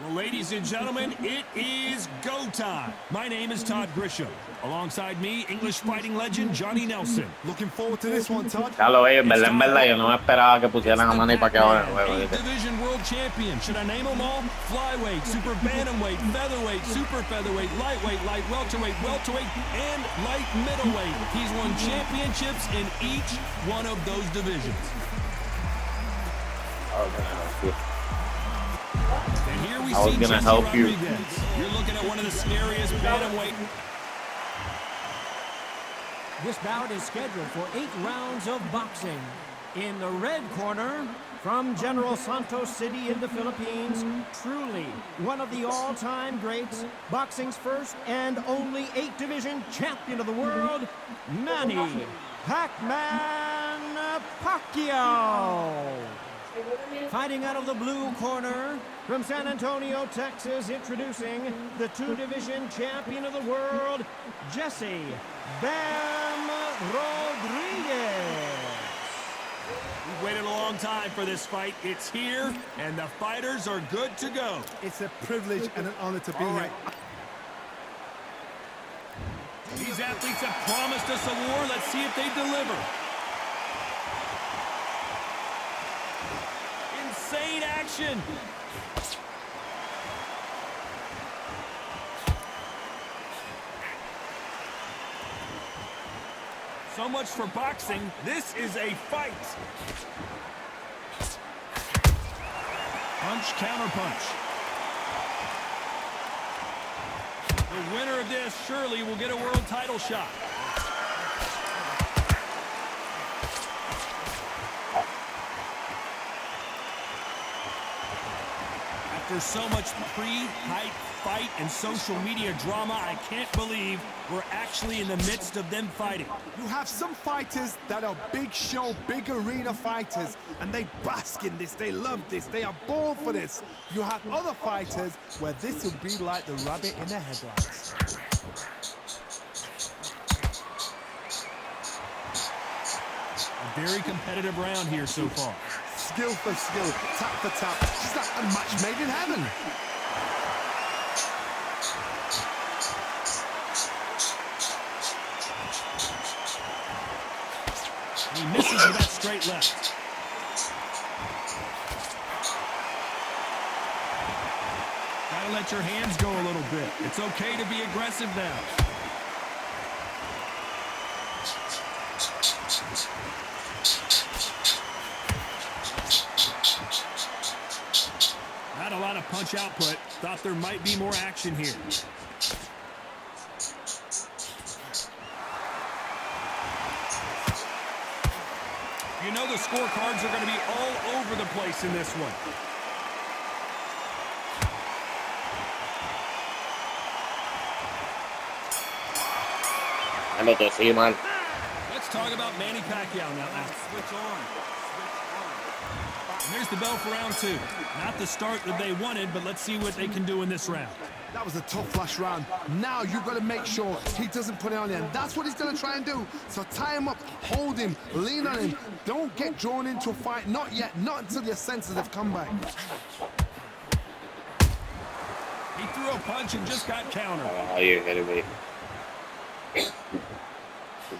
Well, ladies and gentlemen, it is go time. My name is Todd Grisham. Alongside me, English fighting legend Johnny Nelson. Looking forward to this one, Todd. Ya lo vi, en verdad, yo no me esperaba que pusieran a Manny Paquiao en el juego. Eight division world champion. Should I name them all? Flyweight, super bantamweight, featherweight, super featherweight, lightweight, light welterweight, welterweight, and light middleweight. He's won championships in each one of those divisions. And here we see Jesse Rodriguez. You're looking at one of the scariest bantamweight. This bout is scheduled for 8 rounds of boxing. In the red corner, from General Santos City in the Philippines, truly one of the all-time greats, boxing's first and only 8-division champion of the world, Manny Pac-Man Paquiao. Fighting out of the blue corner, from San Antonio, Texas, introducing the 2-division champion of the world, Jesse Bam Rodriguez. We've waited a long time for this fight. It's here, and the fighters are good to go. It's a privilege and an honor to be here. These athletes have promised us a war. Let's see if they deliver. Insane action. So much for boxing. This is a fight. Punch, counter punch. The winner of this surely will get a world title shot. After so much pre-hype fight and social media drama, I can't believe we're actually in the midst of them fighting. You have some fighters that are big show, big arena fighters, and they bask in this, they love this, they are born for this. You have other fighters where this will be like the rabbit in the headlights. A very competitive round here so far. Skill for skill, tap for tap. It's like a match made in heaven. He misses with that straight left. Gotta let your hands go a little bit. It's okay to be aggressive now. Not a lot of punch output. Thought there might be more action here. You know the scorecards are going to be all over the place in this one. Let's talk about Manny Paquiao now. Switch on. And there's the bell for round 2. Not the start that they wanted, but let's see what they can do in this round. That was a tough last round. Now you've got to make sure he doesn't put it on you, and that's what he's going to try and do. So tie him up, hold him, lean on him. Don't get drawn into a fight. Not yet. Not until your senses have come back. He threw a punch and just got countered. Oh, you're kidding me.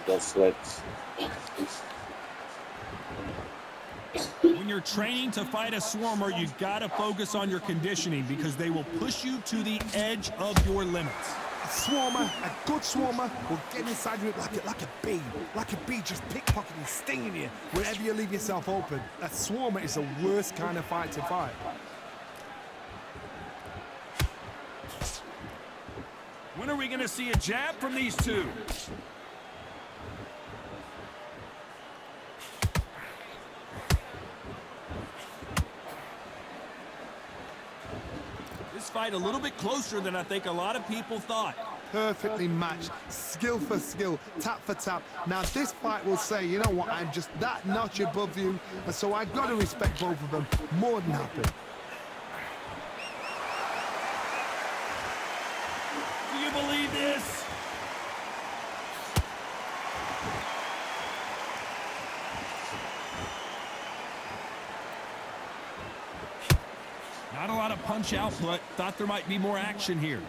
Just switch. When you're training to fight a swarmer, you gotta focus on your conditioning because they will push you to the edge of your limits. A swarmer, a good swarmer, will get inside you like a bee. Like a bee just pickpocketing, stinging you wherever you leave yourself open. A swarmer is the worst kind of fight to fight. When are we gonna see a jab from these two? This fight a little bit closer than I think a lot of people thought. Perfectly matched, skill for skill, tap for tap. Now this fight will say, you know what, I'm just that notch above you, and so I've got to respect both of them more than happy. Do you believe this? Not a lot of punch punch output. Thought there might be more action here.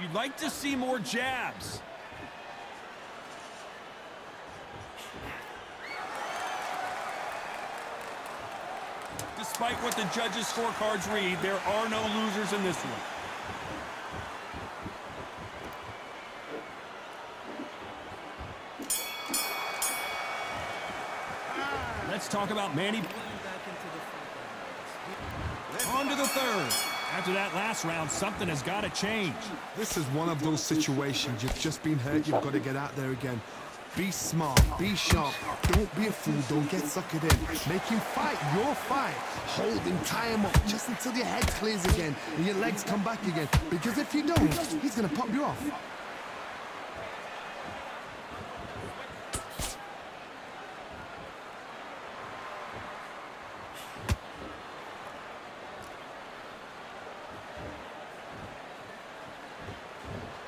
You'd like to see more jabs. Despite what the judges' scorecards read, there are no losers in this one. Let's talk about Manny. On to the third. After that last round, something has got to change. This is one of those situations. You've just been hurt. You've got to get out there again. Be smart. Be sharp. Don't be a fool. Don't get suckered in. Make him fight your fight. Hold him. Tie him up just until your head clears again and your legs come back again. Because if you don't, he's going to pop you off.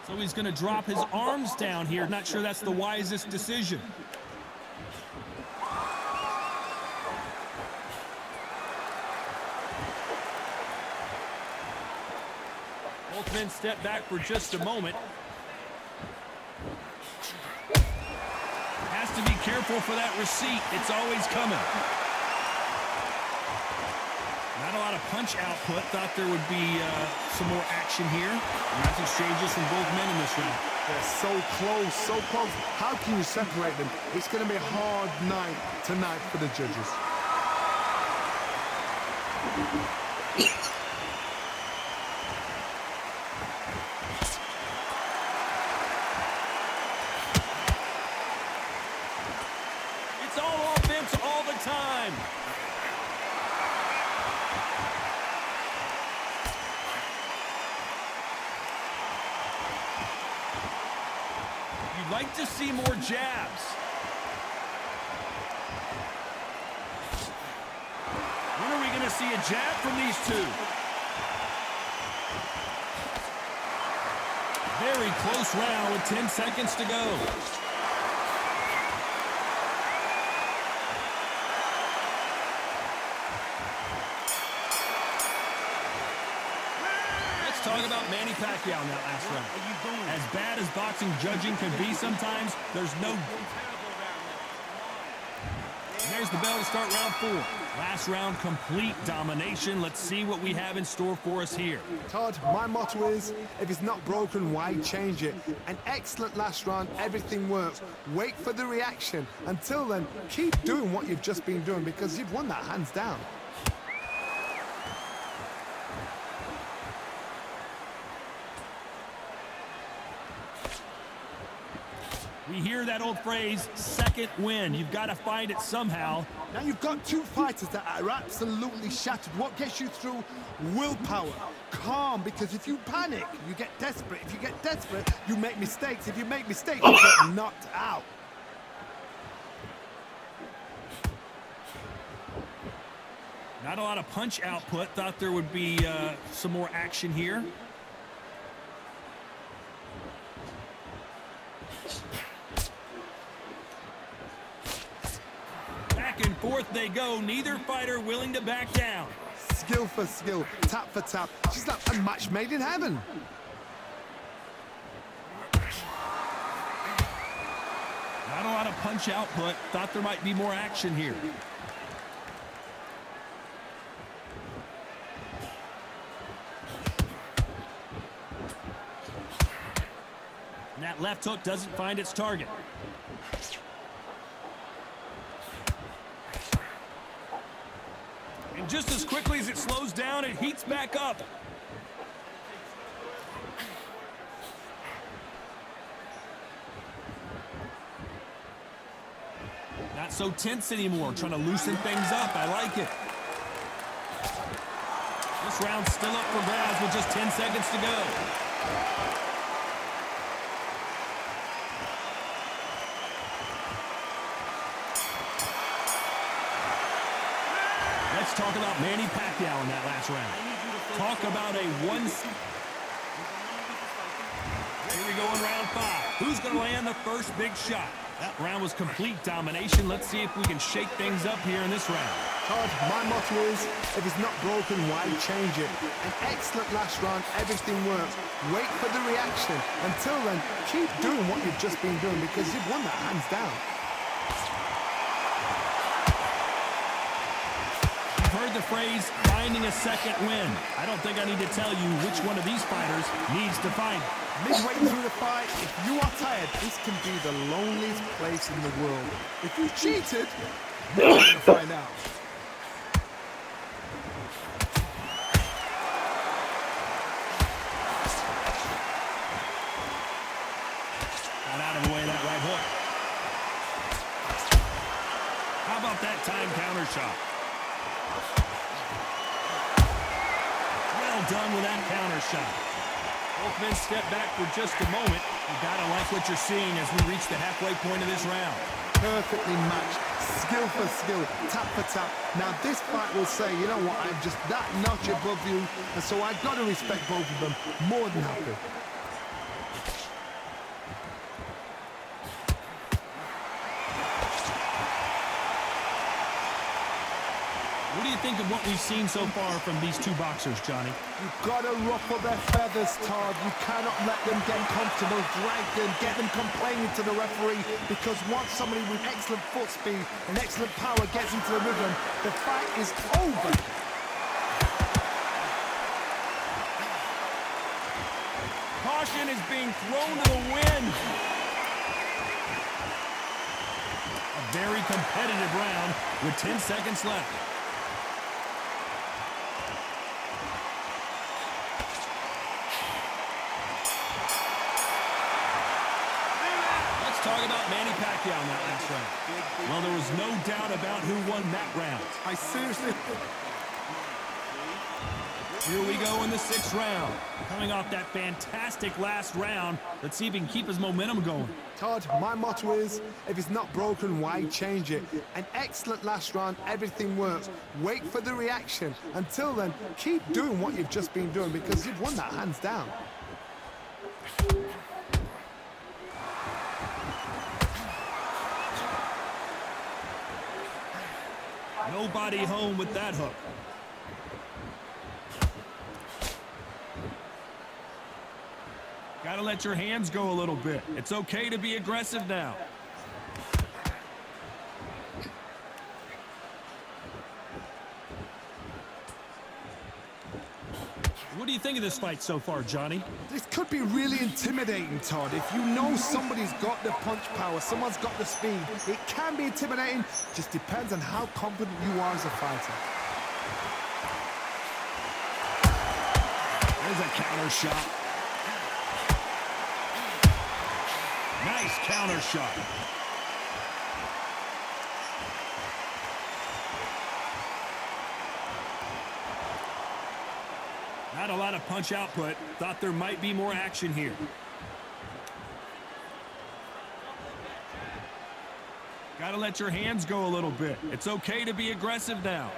So he's going to drop his arms down here. Not sure that's the wisest decision. Both men step back for just a moment. Has to be careful for that receipt. It's always coming. Not a lot of punch output. Thought there would be some more action here. Nice exchanges from both men in this round. They're so close, so close. How can you separate them? It's going to be a hard night tonight for the judges. It's all offense all the time. Like to see more jabs. When are we going to see a jab from these two? Very close round with 10 seconds to go. Talk about Manny Paquiao in that last round. As bad as boxing judging can be sometimes, there's no... And there's the bell to start round 4. Last round, complete domination. Let's see what we have in store for us here. Todd, my motto is, if it's not broken, why change it? An excellent last round, everything works. Wait for the reaction. Until then, keep doing what you've just been doing because you've won that hands down. We hear that old phrase, second win. You've got to find it somehow. Now you've got two fighters that are absolutely shattered. What gets you through? Willpower. Calm, because if you panic, you get desperate. If you get desperate, you make mistakes. If you make mistakes, you get knocked out. Not a lot of punch output. Thought there would be some more action here. Back and forth they go. Neither fighter willing to back down. Skill for skill, tap for tap. She's like a match made in heaven. Not a lot of punch output. Thought there might be more action here. And that left hook doesn't find its target. And just as quickly as it slows down, it heats back up. Not so tense anymore, trying to loosen things up. I like it. This round's still up for grabs with just 10 seconds to go. Let's talk about Manny Paquiao in that last round. Talk about a one... Here we go in round 5. Who's going to land the first big shot? That round was complete domination. Let's see if we can shake things up here in this round. Todd, my motto is, if it's not broken, why change it? An excellent last round, everything works. Wait for the reaction. Until then, keep doing what you've just been doing because you've won that hands down. You've heard the phrase, finding a second win. I don't think I need to tell you which one of these fighters needs to find it. Midway through the fight, if you are tired, this can be the loneliest place in the world. If you cheated, you're going to find out. Got out of the way of that right hook. How about that time counter shot? Well done with that counter shot. Both men step back for just a moment. You gotta like what you're seeing as we reach the halfway point of this round. Perfectly matched, skill for skill, tap for tap. Now this fight will say, you know what, I'm just that notch above you, and so I gotta respect both of them. More than happy. What do you think of what we've seen so far from these two boxers, Johnny? You've got to ruffle their feathers, Todd. You cannot let them get comfortable, drag them, get them complaining to the referee, because once somebody with excellent foot speed and excellent power gets into the rhythm, the fight is over. Caution is being thrown to the wind. A very competitive round with 10 seconds left. Talk about Manny Paquiao in that last round. Well, there was no doubt about who won that round. I seriously... Here we go in the 6th round. Coming off that fantastic last round, let's see if he can keep his momentum going. Todd, my motto is, if it's not broken, why change it? An excellent last round, everything works. Wait for the reaction. Until then, keep doing what you've just been doing because you've won that hands down. Nobody home with that hook. Gotta let your hands go a little bit. It's okay to be aggressive now. What do you think of this fight so far, Johnny? This could be really intimidating, Todd. If you know somebody's got the punch power, someone's got the speed, it can be intimidating. Just depends on how confident you are as a fighter. There's a counter shot. Nice counter shot. Not a lot of punch output. Thought there might be more action here. Gotta let your hands go a little bit. It's okay to be aggressive now.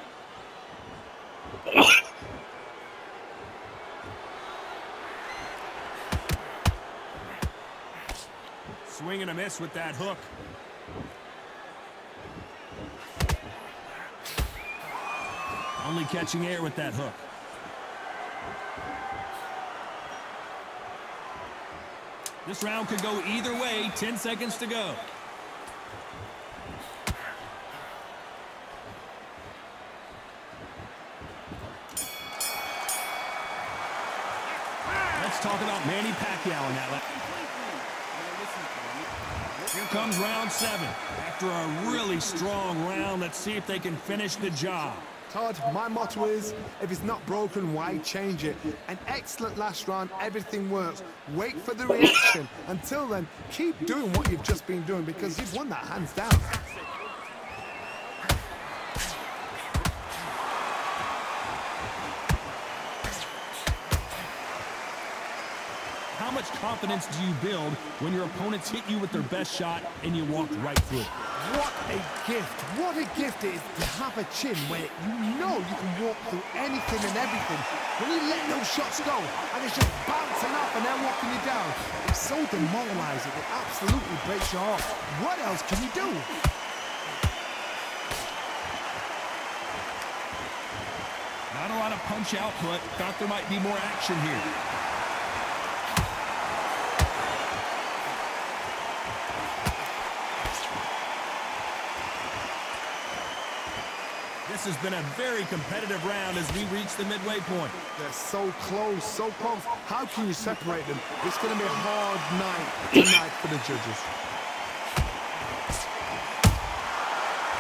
Swing and a miss with that hook. Only catching air with that hook. This round could go either way. 10 seconds to go. Let's talk about Manny Paquiao in that last. Here comes round 7. After a really strong round, let's see if they can finish the job. Todd, my motto is, if it's not broken, why change it? An excellent last round, everything works. Wait for the reaction. Until then, keep doing what you've just been doing because you've won that hands down. How much confidence do you build when your opponents hit you with their best shot and you walk right through it? What a gift. What a gift it is to have a chin where you know you can walk through anything and everything. When you let those shots go and it's just bouncing up and they're walking you down, it's so demoralizing. It absolutely breaks your heart. What else can you do? Not a lot of punch output. Thought there might be more action here. This has been a very competitive round as we reach the midway point. They're so close, so close. How can you separate them? It's going to be a hard night tonight for the judges.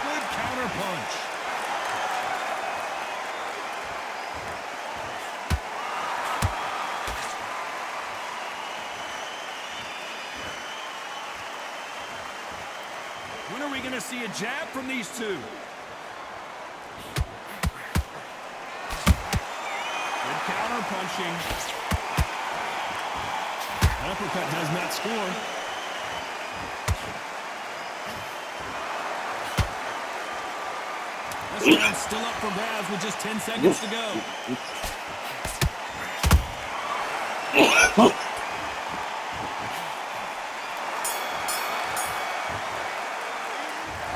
Good counter punch. When are we going to see a jab from these two? Counter punching. That uppercut does not score. This round's still up for grabs with just 10 seconds to go.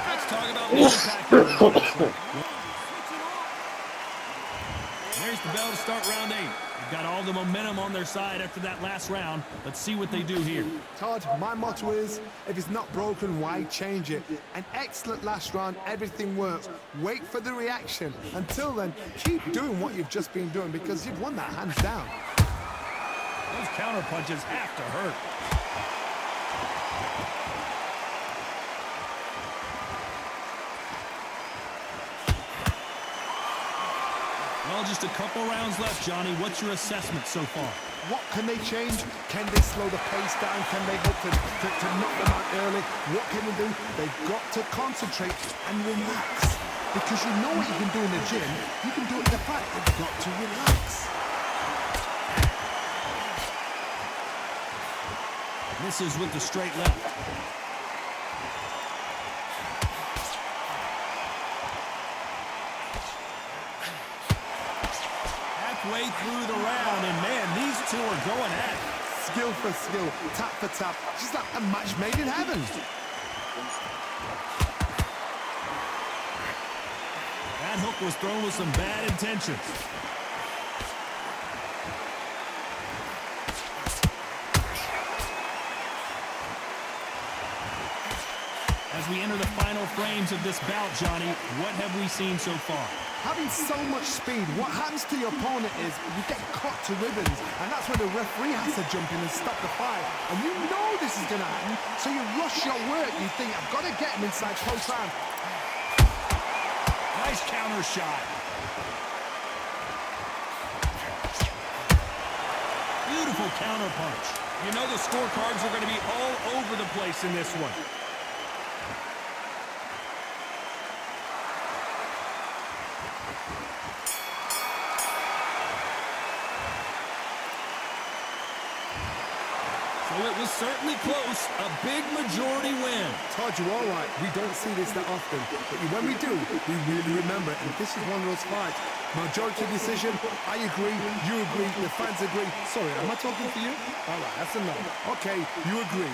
Let's talk about Manny Paquiao. There's the bell to start round 8. They've got all the momentum on their side after that last round. Let's see what they do here. Todd, my motto is, if it's not broken, why change it? An excellent last round, everything works. Wait for the reaction. Until then, keep doing what you've just been doing because you've won that hands down. Those counter punches have to hurt. Well, just a couple rounds left, Johnny. What's your assessment so far? What can they change? Can they slow the pace down? Can they hope to knock them out early? What can they do? They've got to concentrate and relax. Because you know what you can do in the gym, you can do it in the fight. You've got to relax. Misses with the straight left. Halfway through the round, and man, these two are going at it. Skill for skill, tap for tap, just like a match made in heaven. That hook was thrown with some bad intentions. As we enter the final frames of this bout, Johnny, what have we seen so far? Having so much speed, what happens to your opponent is you get cut to ribbons, and that's where the referee has to jump in and stop the fight. And you know this is going to happen, so you rush your work. You think, I've got to get him inside close round. Nice counter shot. Beautiful counter punch. You know the scorecards are going to be all over the place in this one. Well, it was certainly close. A big majority win. Todd, you're all right. We don't see this that often. But when we do, we really remember it. And this is one of those fights. Majority decision. I agree. You agree. The fans agree. Sorry, am I talking for you? All right, that's enough. Okay, you agree.